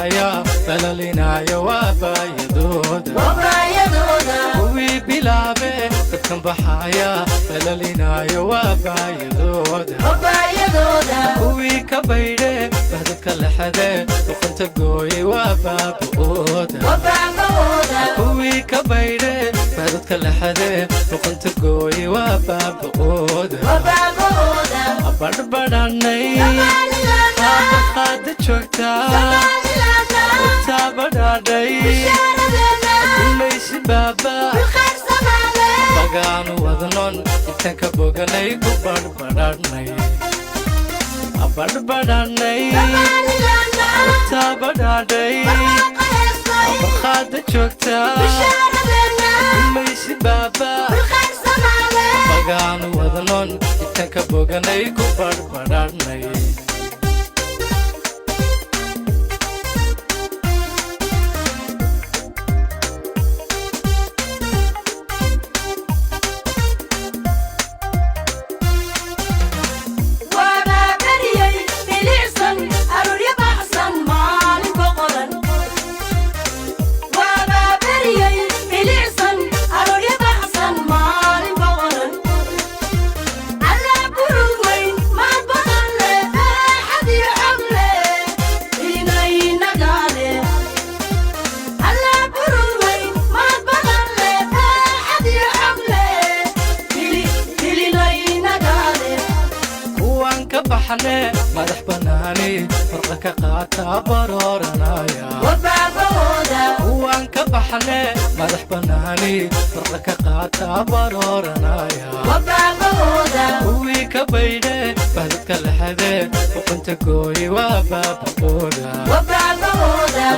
baxaya balalinayo wabayadooda kuwii bilaabe dadkan baxaya balalinayo wabayadooda kuwii ka baydhe bahdadka lexade duqanta gooye wabaaba'ooda kuwii ka baydhe bahdadka lexade duqanta gooye wabaaba'ooda abarbadhanay qaada joogtaa taabadhaadhay kulaysi baaba bagaanu wadnon intaan ka boganay ku barbadhanay abarbadhanay taabadhaadhay qaada joogtaa kulaysi baaba bagaanu wadnon intaan ka boganay ku barbadhanay madax banaani farqa ka qaata barooranaya kuwaan ka baxne madax banaani farqa ka qaata barooranaya kuwii ka baydhe bahdadka lexade duqanta gooye wabaaba'ooda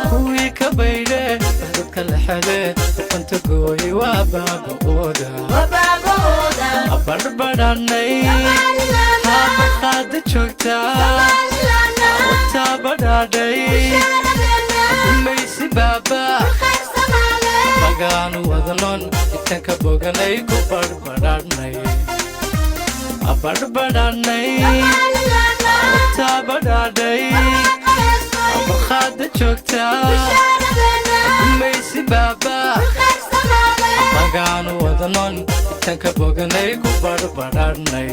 kuwii ka baydhe bahdadka lexade duqanta gooye wabaaba'ooda abarbadhanay qaada joogtaa taabadhaadhay kulaysi baaba bagaanu wadnon intaan ka boganay ku barbadhanay abarbadhanay taabadhaadhay qaada joogtaa kulaysi baaba bagaanu wadnon intaan ka boganay ku barbadhanay